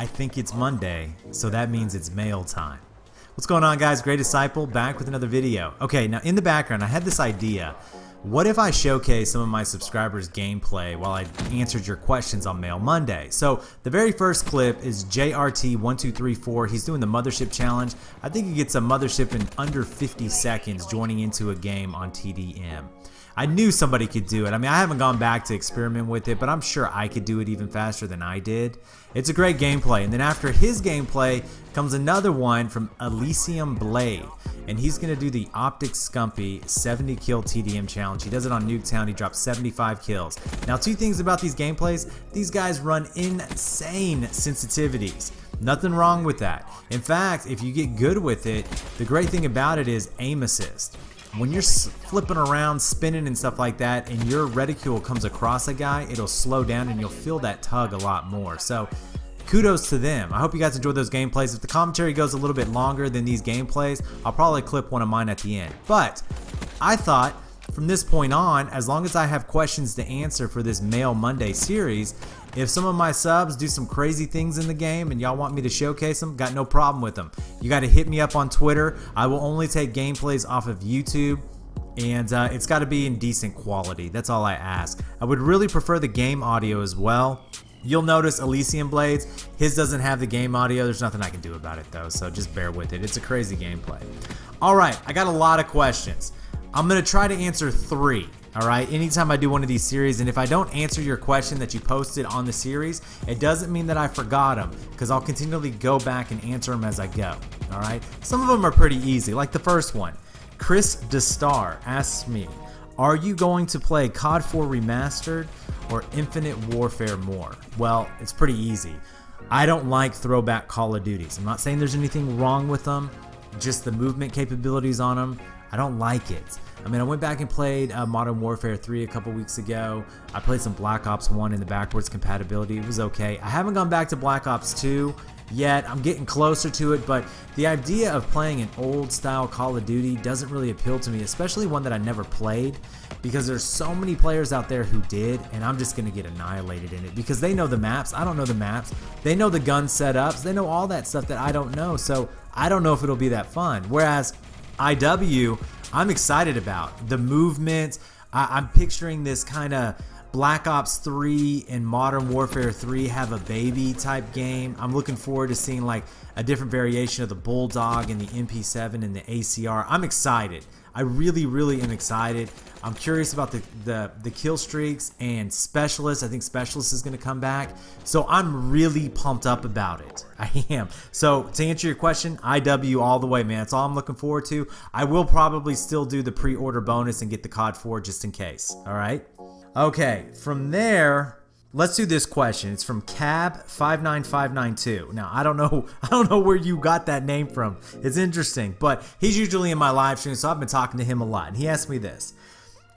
I think it's Monday, so that means it's mail time. What's going on, guys? Great Disciple back with another video. Okay, now in the background I had this idea. What if I showcase some of my subscribers' gameplay while I answered your questions on Mail Monday? So the very first clip is JRT1234. He's doing the Mothership Challenge. I think he gets a Mothership in under 50 seconds joining into a game on TDM. I knew somebody could do it. I mean, I haven't gone back to experiment with it, but I'm sure I could do it even faster than I did. It's a great gameplay. And then after his gameplay comes another one from Elysium Blade. And he's going to do the Optic Scumpy 70 kill TDM challenge. He does it on Nuketown. He drops 75 kills. Now, two things about these gameplays. These guys run insane sensitivities. Nothing wrong with that. In fact, if you get good with it, the great thing about it is aim assist. When you're flipping around, spinning and stuff like that, and your reticule comes across a guy, it'll slow down and you'll feel that tug a lot more. So kudos to them. I hope you guys enjoyed those gameplays. If the commentary goes a little bit longer than these gameplays, I'll probably clip one of mine at the end. But I thought from this point on, as long as I have questions to answer for this Mail Monday series, if some of my subs do some crazy things in the game and y'all want me to showcase them, got no problem with them. You got to hit me up on Twitter. I will only take gameplays off of YouTube, and it's got to be in decent quality. That's all I ask. I would really prefer the game audio as well. You'll notice Elysium Blades, his doesn't have the game audio. There's nothing I can do about it though, so just bear with it. It's a crazy gameplay. All right, I got a lot of questions. I'm going to try to answer 3. All right, anytime I do one of these series, and if I don't answer your question that you posted on the series, it doesn't mean that I forgot them, because I'll continually go back and answer them as I go. All right, some of them are pretty easy, like the first one. Chris DeStar asks me, are you going to play COD4 Remastered or Infinite Warfare more? Well, it's pretty easy. I don't like throwback Call of Duties. I'm not saying there's anything wrong with them, just the movement capabilities on them, I don't like it. I mean, I went back and played Modern Warfare 3 a couple weeks ago. I played some Black Ops 1 in the backwards compatibility. It was okay. I haven't gone back to Black Ops 2 yet. I'm getting closer to it, but the idea of playing an old style Call of Duty doesn't really appeal to me, especially one that I never played, because there's so many players out there who did, and I'm just going to get annihilated in it because they know the maps. I don't know the maps. They know the gun setups. They know all that stuff that I don't know, so I don't know if it'll be that fun. Whereas IW, I'm excited about the movement. I'm picturing this kind of Black Ops 3 and Modern Warfare 3 have a baby type game. I'm looking forward to seeing like a different variation of the Bulldog and the MP7 and the ACR. I'm excited. I really, really am excited. I'm curious about the kill streaks and Specialist. I think Specialist is going to come back. So I'm really pumped up about it. I am. So to answer your question, IW all the way, man. That's all I'm looking forward to. I will probably still do the pre-order bonus and get the COD4 just in case. All right. Okay. From there, let's do this question. It's from Cab59592. Now, I don't know where you got that name from. It's interesting, but he's usually in my live stream, so I've been talking to him a lot. And he asked me this.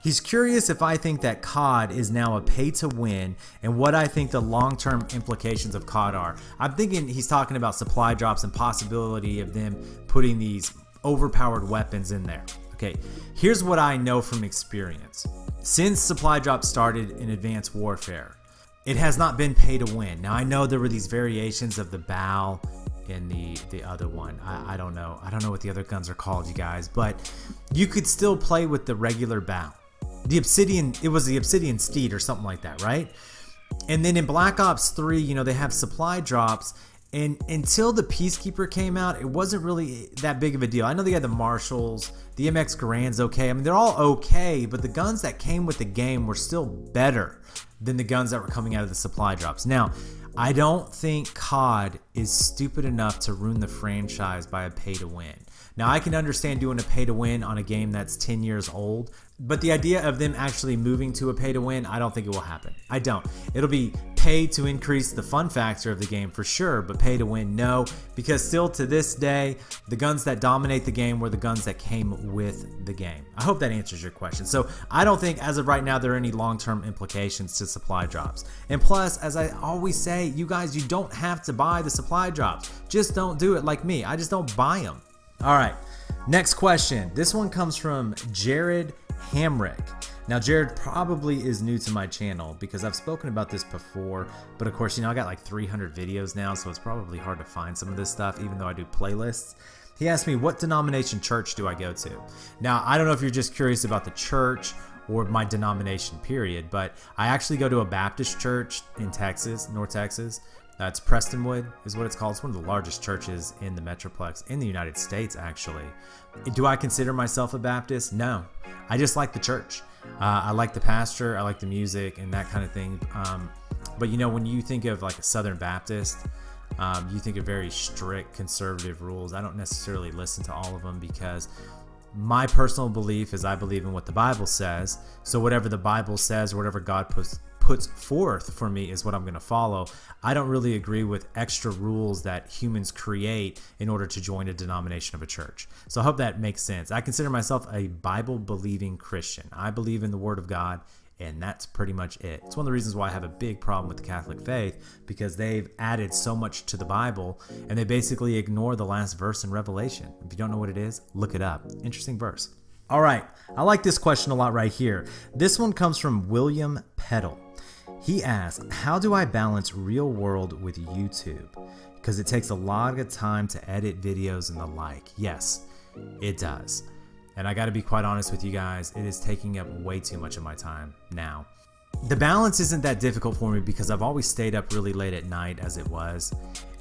He's curious if I think that COD is now a pay-to-win and what I think the long-term implications of COD are. I'm thinking he's talking about supply drops and possibility of them putting these overpowered weapons in there. Okay, here's what I know from experience. Since supply drops started in Advanced Warfare, it has not been pay to win. Now, I know there were these variations of the BAL and the other one. I don't know. I don't know what the other guns are called, you guys, but you could still play with the regular BAL. The Obsidian, it was the Obsidian Steed or something like that, right? And then in Black Ops 3, you know, they have supply drops, and until the Peacekeeper came out, it wasn't really that big of a deal. I know they had the Marshalls, the MX Garand's okay. I mean, they're all okay, but the guns that came with the game were still better than the guns that were coming out of the supply drops. Now, I don't think COD is stupid enough to ruin the franchise by a pay-to-win. Now, I can understand doing a pay-to-win on a game that's 10 years old, but the idea of them actually moving to a pay-to-win, I don't think it will happen. I don't. It'll be pay to increase the fun factor of the game for sure, but pay-to-win, no, because still to this day, the guns that dominate the game were the guns that came with the game. I hope that answers your question. So I don't think as of right now there are any long-term implications to supply drops. And plus, as I always say, you guys, you don't have to buy the supply drops. Just don't do it like me. I just don't buy them. All right, next question. This one comes from Jared Hamrick. Now, Jared probably is new to my channel because I've spoken about this before, but of course, I got like 300 videos now, so it's probably hard to find some of this stuff, even though I do playlists. He asked me, what denomination church do I go to? Now, I don't know if you're just curious about the church or my denomination period, but I actually go to a Baptist church in Texas, North Texas. It's Prestonwood is what it's called. It's one of the largest churches in the Metroplex in the United States, actually. Do I consider myself a Baptist? No. I just like the church. I like the pastor. I like the music and that kind of thing. But when you think of like a Southern Baptist, you think of very strict conservative rules. I don't necessarily listen to all of them because my personal belief is I believe in what the Bible says. So whatever the Bible says, or whatever God puts forth for me is what I'm going to follow. I don't really agree with extra rules that humans create in order to join a denomination of a church. So I hope that makes sense. I consider myself a Bible-believing Christian. I believe in the Word of God, and that's pretty much it. It's one of the reasons why I have a big problem with the Catholic faith, because they've added so much to the Bible, and they basically ignore the last verse in Revelation. If you don't know what it is, look it up. Interesting verse. All right, I like this question a lot right here. This one comes from William Peddle. He asked, how do I balance real world with YouTube? Because it takes a lot of time to edit videos and the like. Yes, it does. And I got to be quite honest with you guys, it is taking up way too much of my time now. The balance isn't that difficult for me because I've always stayed up really late at night as it was.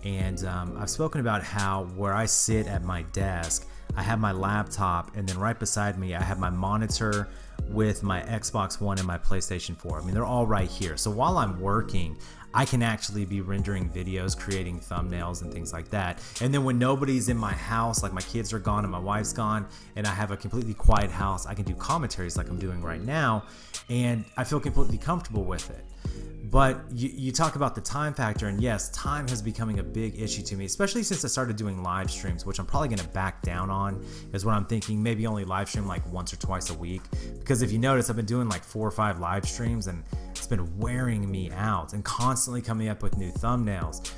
And I've spoken about how where I sit at my desk, I have my laptop, and then right beside me I have my monitor with my Xbox One and my PlayStation 4. I mean, they're all right here. So while I'm working, I can actually be rendering videos, creating thumbnails and things like that. And then when nobody's in my house, like my kids are gone and my wife's gone, and I have a completely quiet house, I can do commentaries like I'm doing right now, and I feel completely comfortable with it. But you talk about the time factor, and yes, time has becoming a big issue to me, especially since I started doing live streams, which I'm probably going to back down on, is what I'm thinking. Maybe only live stream like once or twice a week, because if you notice, I've been doing like 4 or 5 live streams, and it's been wearing me out and constantly coming up with new thumbnails.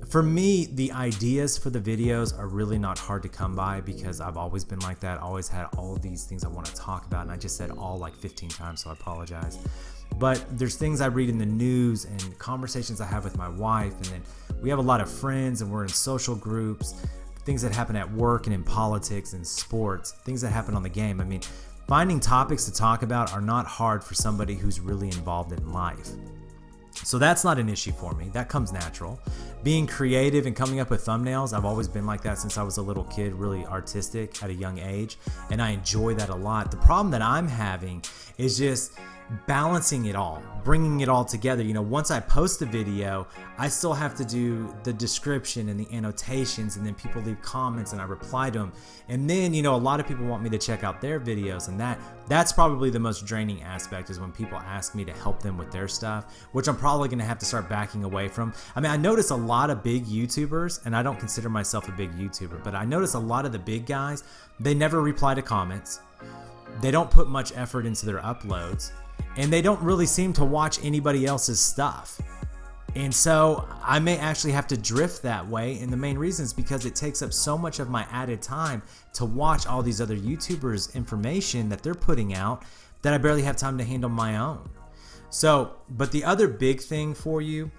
For me, the ideas for the videos are really not hard to come by because I've always been like that, always had all of these things I want to talk about, and I just said all like 15 times, so I apologize. But there's things I read in the news and conversations I have with my wife, and then we have a lot of friends and we're in social groups, things that happen at work and in politics and sports, things that happen on the game. I mean, finding topics to talk about are not hard for somebody who's really involved in life. So that's not an issue for me. That comes natural. Being creative and coming up with thumbnails, I've always been like that since I was a little kid, really artistic at a young age, and I enjoy that a lot. The problem that I'm having is just balancing it all, bringing it all together. Once I post a video, I still have to do the description and the annotations, and then people leave comments and I reply to them. And then, a lot of people want me to check out their videos, and that's probably the most draining aspect, is when people ask me to help them with their stuff, which I'm probably going to have to start backing away from. I mean, I notice a lot of big YouTubers, and I don't consider myself a big YouTuber, but I notice a lot of the big guys, they never reply to comments. They don't put much effort into their uploads, and they don't really seem to watch anybody else's stuff. And so I may actually have to drift that way, and the main reason is because it takes up so much of my added time to watch all these other YouTubers' information that they're putting out that I barely have time to handle my own. So, but the other big thing for you,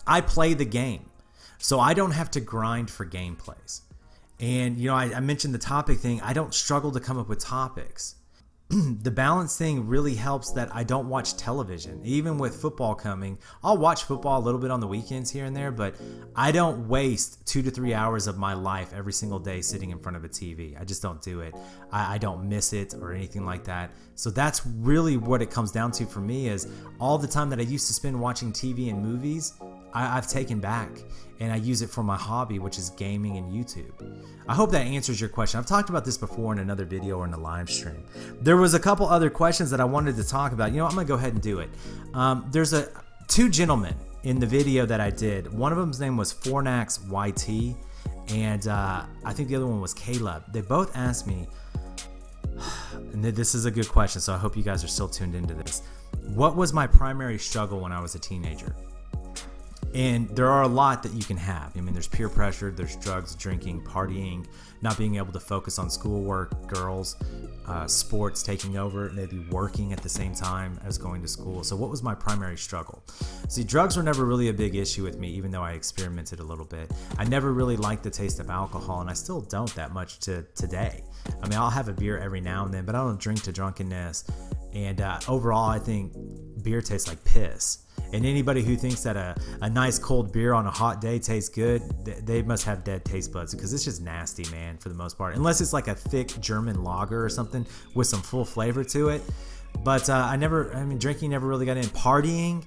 I play the game, so I don't have to grind for gameplays. And I mentioned the topic thing. I don't struggle to come up with topics. The balance thing really helps that I don't watch television. Even with football coming, I'll watch football a little bit on the weekends here and there, but I don't waste 2 to 3 hours of my life every single day sitting in front of a TV. I just don't do it. I don't miss it or anything like that. So that's really what it comes down to for me, is all the time that I used to spend watching TV and movies, I've taken back, and I use it for my hobby, which is gaming and YouTube. I hope that answers your question. I've talked about this before in another video or in a live stream. There was a couple other questions that I wanted to talk about. I'm going to go ahead and do it. There's 2 gentlemen in the video that I did. One of them's name was Fornax YT, and I think the other one was Caleb. They both asked me, and this is a good question, so I hope you guys are still tuned into this. What was my primary struggle when I was a teenager? And there are a lot that you can have. I mean, there's peer pressure, there's drugs, drinking, partying, not being able to focus on schoolwork, girls, sports taking over, maybe working at the same time as going to school. So what was my primary struggle? See, drugs were never really a big issue with me, even though I experimented a little bit. I never really liked the taste of alcohol, and I still don't that much to today. I mean, I'll have a beer every now and then, but I don't drink to drunkenness. And overall, I think beer tastes like piss. And anybody who thinks that a nice cold beer on a hot day tastes good, they must have dead taste buds, because it's just nasty, man, for the most part. Unless it's like a thick German lager or something with some full flavor to it. But drinking never really got in. Partying,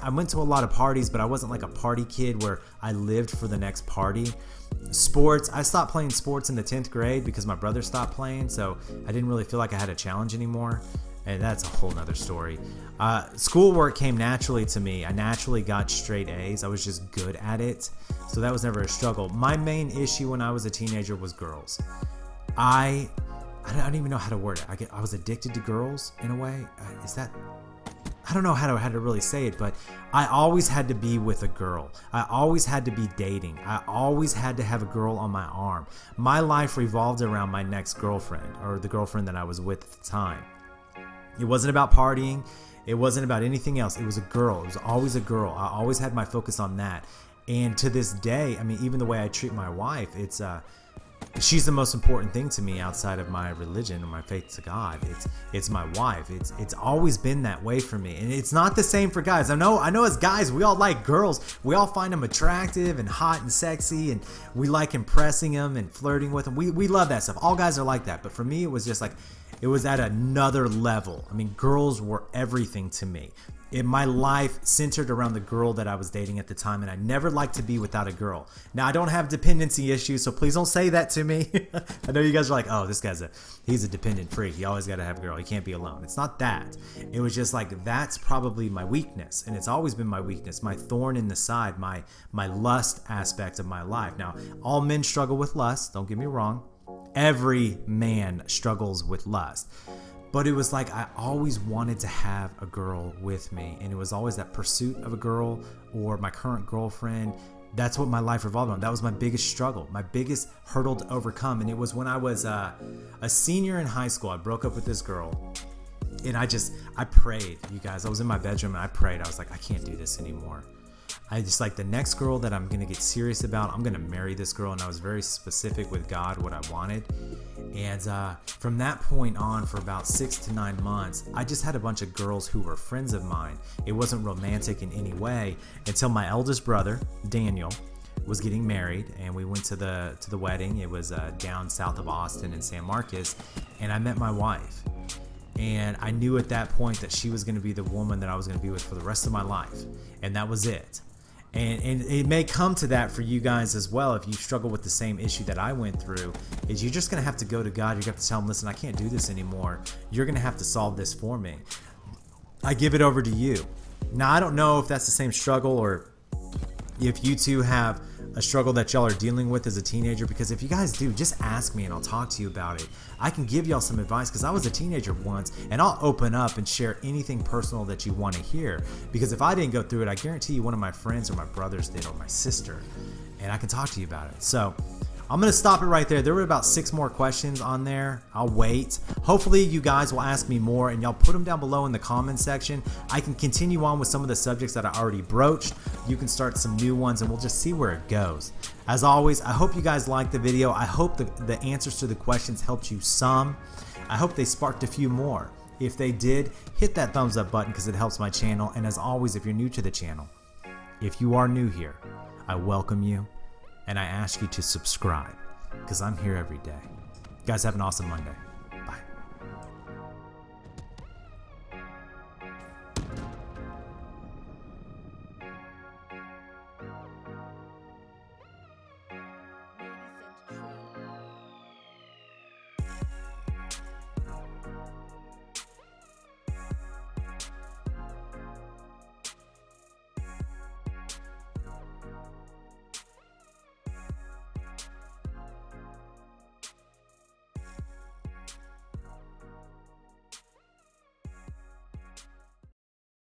I went to a lot of parties, but I wasn't like a party kid where I lived for the next party. Sports, I stopped playing sports in the 10th grade because my brother stopped playing, so I didn't really feel like I had a challenge anymore. And that's a whole nother story. Schoolwork came naturally to me. I naturally got straight A's. I was just good at it. So that was never a struggle. My main issue when I was a teenager was girls. I don't even know how to word it. I was addicted to girls in a way. I don't know how to really say it, but I always had to be with a girl. I always had to be dating. I always had to have a girl on my arm. My life revolved around my next girlfriend, or the girlfriend that I was with at the time. It wasn't about partying. It wasn't about anything else. It was a girl. It was always a girl. I always had my focus on that. And to this day, I mean, even the way I treat my wife, she's the most important thing to me outside of my religion or my faith to God. It's my wife. It's always been that way for me. And it's not the same for guys. I know as guys, we all like girls. We all find them attractive and hot and sexy, and we like impressing them and flirting with them. We love that stuff. All guys are like that. But for me, it was just like, it was at another level. I mean, girls were everything to me. My life centered around the girl that I was dating at the time, and I never liked to be without a girl. Now, I don't have dependency issues, so please don't say that to me. I know you guys are like, oh, this guy's he's a dependent freak. He always got to have a girl. He can't be alone. It's not that. It was just like, that's probably my weakness, and it's always been my weakness, my thorn in the side, my lust aspect of my life. Now, all men struggle with lust. Don't get me wrong. Every man struggles with lust. But it was like, I always wanted to have a girl with me. And it was always that pursuit of a girl or my current girlfriend. That's what my life revolved around. That was my biggest struggle, my biggest hurdle to overcome. And it was when I was a senior in high school. I broke up with this girl. And I prayed, you guys. I was in my bedroom and I prayed. I was like, I can't do this anymore. I just like, the next girl that I'm going to get serious about, I'm going to marry this girl. And I was very specific with God what I wanted. And from that point on, for about 6 to 9 months, I just had a bunch of girls who were friends of mine. It wasn't romantic in any way until my eldest brother, Daniel, was getting married, and we went to the wedding. It was down south of Austin in San Marcos, and I met my wife. And I knew at that point that she was going to be the woman that I was going to be with for the rest of my life. And that was it. And it may come to that for you guys as well. If you struggle with the same issue that I went through, is you're just going to have to go to God. You're going to have to tell him, listen, I can't do this anymore. You're going to have to solve this for me. I give it over to you. Now, I don't know if that's the same struggle, or if you two have a struggle that y'all are dealing with as a teenager, because if you guys do, just ask me and I'll talk to you about it. I can give y'all some advice, because I was a teenager once, and I'll open up and share anything personal that you want to hear, because if I didn't go through it, I guarantee you one of my friends or my brothers did, or my sister, and I can talk to you about it. So I'm going to stop it right there. There were about 6 more questions on there. I'll wait. Hopefully you guys will ask me more, and y'all put them down below in the comments section. I can continue on with some of the subjects that I already broached. You can start some new ones, and we'll just see where it goes. As always, I hope you guys liked the video. I hope the answers to the questions helped you some. I hope they sparked a few more. If they did, hit that thumbs up button, because it helps my channel. And as always, if you're new to the channel, if you are new here, I welcome you. And I ask you to subscribe, because I'm here every day. Guys, have an awesome Monday.